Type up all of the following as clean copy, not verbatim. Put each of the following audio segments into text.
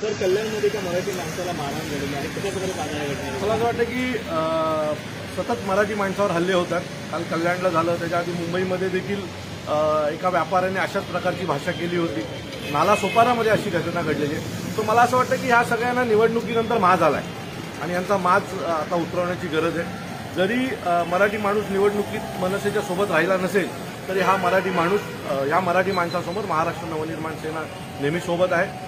तर कल्याणमध्ये एका मराठी माणसाला मारहाण झालेली आहे, कशा प्रकारे पाहता या घटनेला? मला असं वाटतं की सतत मराठी माणसावर हल्ले होतात. काल कल्याणला झालं, त्याच्या आधी मुंबईमध्ये देखील एका व्यापाऱ्याने अशाच प्रकारची भाषा केली होती. नालासोपारामध्ये अशी घटना घडलेली आहे. तर मला असं वाटतं की ह्या सगळ्यांना निवडणुकीनंतर माज आलाय आणि यांचा माज आता उतरवण्याची गरज आहे. जरी मराठी माणूस निवडणुकीत मनसेच्या सोबत राहिला नसेल तरी हा मराठी माणूस या मराठी माणसासमोर महाराष्ट्र नवनिर्माण सेना नेहमी सोबत आहे.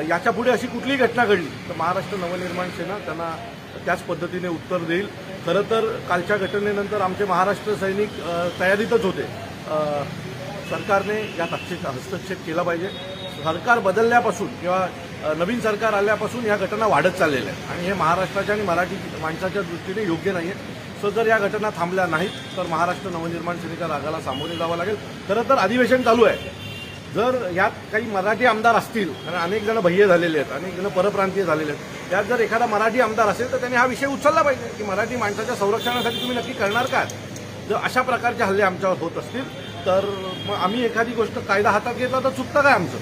याच्या पुढे अशी कुठलीही घटना घडली तर महाराष्ट्र नवनिर्माण सेना त्यांना त्याच पद्धतीने उत्तर देईल. खरं तर कालच्या घटनेनंतर आमचे महाराष्ट्र सैनिक तयारीतच होते. सरकारने यात हस्तक्षेप केला पाहिजे. सरकार बदलल्यापासून किंवा नवीन सरकार आल्यापासून या घटना वाढत चाललेल्या आहेत आणि हे महाराष्ट्राच्या आणि मराठी माणसाच्या दृष्टीने योग्य नाही आहे. सो जर या घटना थांबल्या नाहीत तर महाराष्ट्र नवनिर्माण सेनेच्या रागाला सामोरे जावं लागेल. खरं तर अधिवेशन चालू आहे. जर यात काही मराठी आमदार असतील, कारण अनेक जण भय्ये झालेले आहेत, अनेक जण परप्रांतीय झालेले आहेत, यात जर एखादा मराठी आमदार असेल तर त्यांनी हा विषय उचलला पाहिजे की मराठी माणसाच्या संरक्षणासाठी तुम्ही नक्की करणार काय. जर अशा प्रकारचे हल्ले आमच्यावर होत असतील तर मग आम्ही एखादी गोष्ट कायदा हातात घेतला तर चुकतं काय आमचं.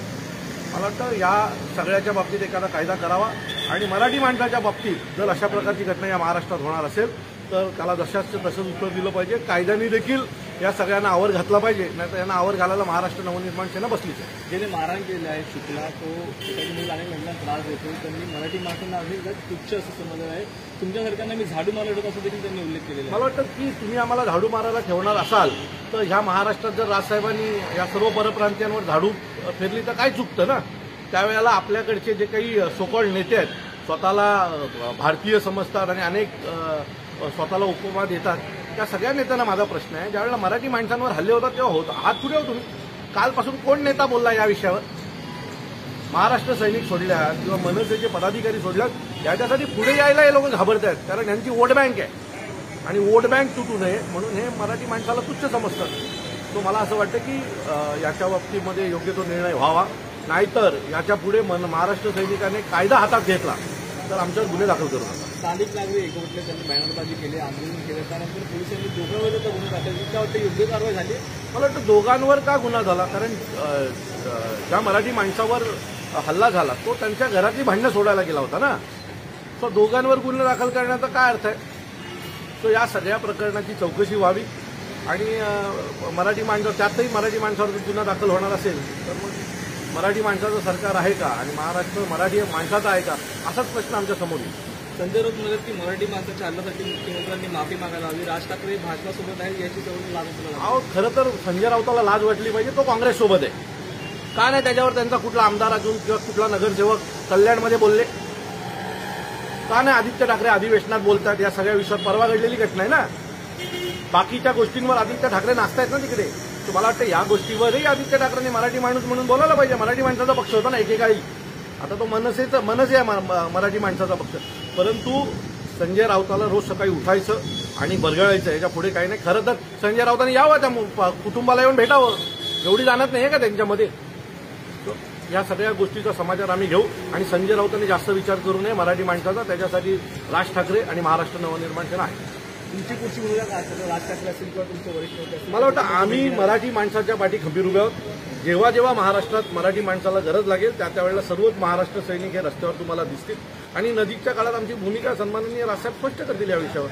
मला वाटतं या सगळ्याच्या बाबतीत एखादा कायदा करावा आणि मराठी माणसाच्या बाबतीत जर अशा प्रकारची घटना या महाराष्ट्रात होणार असेल तर त्याला जशाच तसंच उत्तर दिलं पाहिजे. कायद्याने देखील या सगळ्यांना आवर घातला पाहिजे, नाहीतर यांना आवर घालायला महाराष्ट्र नवनिर्माण सेना बसलीच आहे. ज्याने मारहाण केलं आहे शुक्ला, तो एखादी मुलं अनेक महिलांना त्रास देतो, त्यांनी मराठी माणसांना अनेक तुच्छ असं समजलं आहे. तुमच्या सरकारने मी झाडू मारलं असं देखील त्यांनी उल्लेख केलेला आहे. मला वाटतं की तुम्ही आम्हाला झाडू मारायला ठेवणार असाल तर ह्या महाराष्ट्रात जर राजसाहेबांनी या सर्व परप्रांतीयांवर झाडू फेरली तर काय चुकतं ना. त्यावेळेला आपल्याकडचे जे काही सोकॉल्ड नेते आहेत, स्वतःला भारतीय समजतात आणि अनेक स्वतःला उपमा देतात, त्या सगळ्या नेत्यांना माझा प्रश्न आहे, ज्यावेळेला मराठी माणसांवर हल्ले होतात तेव्हा होत हात पुढे हो तुम्ही. कालपासून कोण नेता बोलला या विषयावर? महाराष्ट्र सैनिक सोडल्यात किंवा मनसेचे पदाधिकारी सोडल्यात याच्यासाठी पुढे यायला हे लोक घाबरत आहेत, कारण यांची वोट बँक आहे आणि वोट बँक तुटू नये म्हणून हे मराठी माणसाला तुच्छ समजतात. तो मला असं वाटतं की याच्या बाबतीमध्ये योग्य तो निर्णय व्हावा, नाहीतर याच्या पुढे महाराष्ट्र सैनिकांनी कायदा हातात घेतला तर आमच्यावर गुन्हे दाखल करू नका. स्थानिक नागरिक एकवटले, त्यांनी बॅनरबाजी केली, आंदोलन केलं, त्यानंतर पोलिसांनी दोघांवर गुन्हा दाखल केला. त्या वाटतं योग्य कारवाई झाली? मला वाटतं दोघांवर का गुन्हा झाला, कारण ज्या मराठी माणसावर हल्ला झाला तो त्यांच्या घरातली भांडणं सोडायला गेला होता ना. सो दोघांवर गुन्हा दाखल करण्याचा काय अर्थ आहे? सो या सगळ्या प्रकरणाची चौकशी व्हावी आणि मराठी माणसं, त्यातही मराठी माणसावर गुन्हा दाखल होणार असेल तर मग मराठी माणसाचं सरकार आहे का आणि महाराष्ट्र मराठी माणसाचा आहे का, असाच प्रश्न आमच्या समोर येईल. संजय राऊत म्हणत की मराठी माणसाच्या हल्ल्यासाठी मुख्यमंत्र्यांनी माफी मागायला हवी, राज ठाकरे भाजपासोबत आहे याची सवय लागू. अहो, खरं तर संजय राऊताला लाज वाटली पाहिजे. तो काँग्रेससोबत आहे का नाही, त्याच्यावर त्यांचा कुठला आमदार अजून किंवा कुठला नगरसेवक कल्याणमध्ये बोलले का नाही? आदित्य ठाकरे अधिवेशनात बोलतात, या सगळ्या विषयात परवा घडलेली घटना आहे ना. बाकीच्या गोष्टींवर आदित्य ठाकरे नाचतायत ना तिकडे. तर मला वाटतं या गोष्टीवरही आदित्य ठाकरेंनी मराठी माणूस म्हणून बोलायला पाहिजे. मराठी माणसाचा पक्ष होता ना एकेकाळी, आता तो मनसे आहे मराठी माणसाचा पक्ष. परंतु संजय राऊताला रोज सकाळी उठायचं आणि बरगळायचं, याच्या पुढे काही नाही. खरं तर संजय राऊतांनी यावं, त्या कुटुंबाला येऊन भेटावं, एवढी जाणत नाही का त्यांच्यामध्ये. या सगळ्या गोष्टीचा समाचार आम्ही घेऊ आणि संजय राऊतांनी जास्त विचार करू नये मराठी माणसाचा. त्याच्यासाठी राज ठाकरे आणि महाराष्ट्र नवनिर्माण सेना आहे. तुमची पुढची भूमिका काय असेल? राज ठाकरे असतील किंवा तुमचे वरिष्ठ नेते असतील? मला वाटतं आम्ही मराठी माणसाच्या पाठी खंबीर उभे आहोत. जेव्हा जेव्हा महाराष्ट्रात मराठी माणसाला गरज लागेल त्यावेळेला सर्वच महाराष्ट्र सैनिक हे रस्त्यावर तुम्हाला दिसतील आणि नजीकच्या काळात आमची भूमिका सन्माननीय राजसाहेब स्पष्ट करतील या विषयावर.